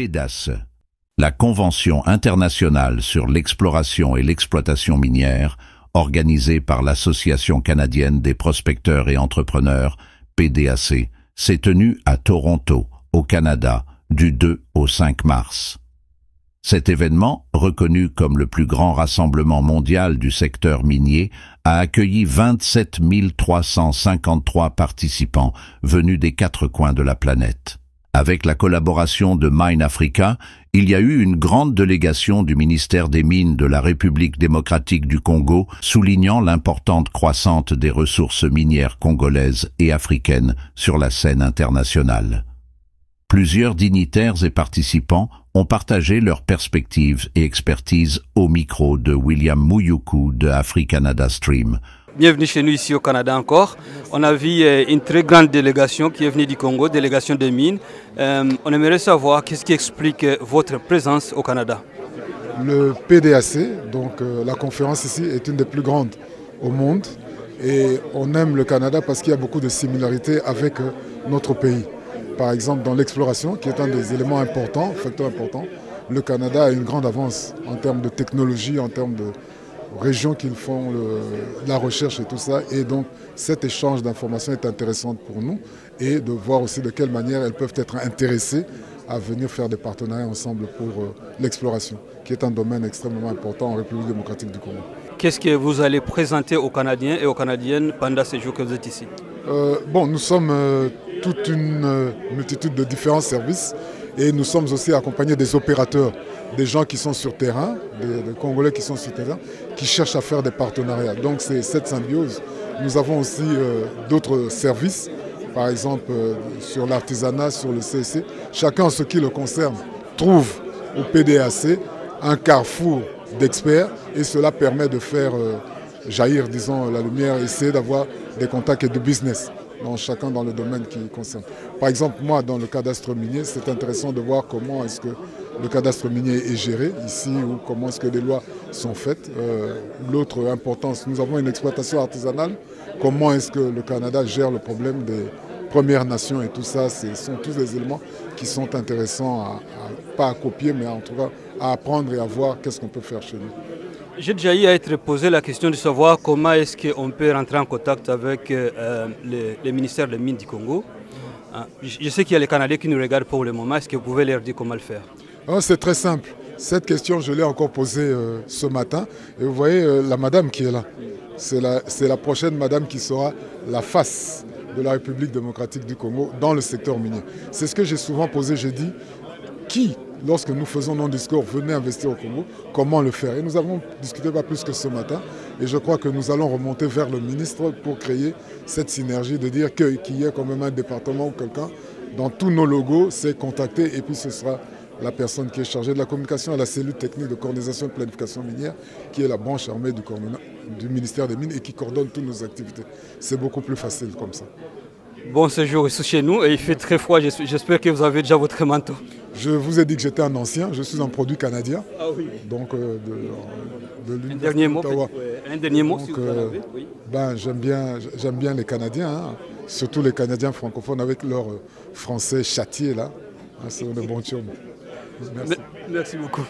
PDASE, la Convention internationale sur l'exploration et l'exploitation minière, organisée par l'Association canadienne des prospecteurs et entrepreneurs, PDAC, s'est tenue à Toronto, au Canada, du 2 au 5 mars. Cet événement, reconnu comme le plus grand rassemblement mondial du secteur minier, a accueilli 27 353 participants venus des 4 coins de la planète. Avec la collaboration de Mine Africa, il y a eu une grande délégation du ministère des Mines de la République démocratique du Congo, soulignant l'importante croissance des ressources minières congolaises et africaines sur la scène internationale. Plusieurs dignitaires et participants ont partagé leurs perspectives et expertises au micro de William Mouyoukou de Afri-Canada Stream. Bienvenue chez nous ici au Canada encore. On a vu une très grande délégation qui est venue du Congo, délégation des mines. On aimerait savoir qu'est-ce qui explique votre présence au Canada. Le PDAC, donc la conférence ici, est une des plus grandes au monde. Et on aime le Canada parce qu'il y a beaucoup de similarités avec notre pays. Par exemple, dans l'exploration, qui est un des éléments importants, facteur important, le Canada a une grande avance en termes de technologie, en termes de régions qui font la recherche et tout ça. Et donc, cet échange d'informations est intéressant pour nous et de voir aussi de quelle manière elles peuvent être intéressées à venir faire des partenariats ensemble pour l'exploration, qui est un domaine extrêmement important en République démocratique du Congo. Qu'est-ce que vous allez présenter aux Canadiens et aux Canadiennes pendant ces jours que vous êtes ici? Nous sommes toute une multitude de différents services et nous sommes aussi accompagnés des opérateurs, des gens qui sont sur terrain, des Congolais qui sont sur terrain, qui cherchent à faire des partenariats. Donc c'est cette symbiose. Nous avons aussi d'autres services, par exemple sur l'artisanat, sur le CSC. Chacun en ce qui le concerne trouve au PDAC un carrefour d'experts et cela permet de faire jaillir, disons, la lumière, essayer d'avoir des contacts et du business. Chacun dans le domaine qui concerne. Par exemple, moi, dans le cadastre minier, c'est intéressant de voir comment est-ce que le cadastre minier est géré ici ou comment est-ce que les lois sont faites. L'autre importance, nous avons une exploitation artisanale. Comment est-ce que le Canada gère le problème des Premières Nations et tout ça, ce sont tous des éléments qui sont intéressants, pas à copier, mais en tout cas à apprendre et à voir qu'est-ce qu'on peut faire chez nous. J'ai déjà eu à être posé la question de savoir comment est-ce qu'on peut rentrer en contact avec le ministère des Mines du Congo. Je sais qu'il y a les Canadiens qui nous regardent pour le moment. Est-ce que vous pouvez leur dire comment le faire? C'est très simple. Cette question, je l'ai encore posée ce matin. Et vous voyez la madame qui est là. C'est la prochaine madame qui sera la face de la République démocratique du Congo dans le secteur minier. C'est ce que j'ai souvent posé. J'ai dit, qui, lorsque nous faisons nos discours, venez investir au Congo, comment le faire? Et nous avons discuté pas plus que ce matin. Et je crois que nous allons remonter vers le ministre pour créer cette synergie, de dire qu'il y ait quand même un département ou quelqu'un dans tous nos logos, c'est contacter et puis ce sera la personne qui est chargée de la communication à la cellule technique de coordination et de planification minière, qui est la branche armée du ministère des Mines et qui coordonne toutes nos activités. C'est beaucoup plus facile comme ça. Bon séjour ici chez nous et il fait très froid. J'espère que vous avez déjà votre manteau. Je vous ai dit que j'étais un ancien, je suis un produit canadien. Ah oui. Donc de l'Université d'Ottawa. Un dernier mot, si vous en avez. Oui. J'aime bien les Canadiens, hein, surtout les Canadiens francophones avec leur français châtié là. Hein, c'est de bons turcs. Merci beaucoup.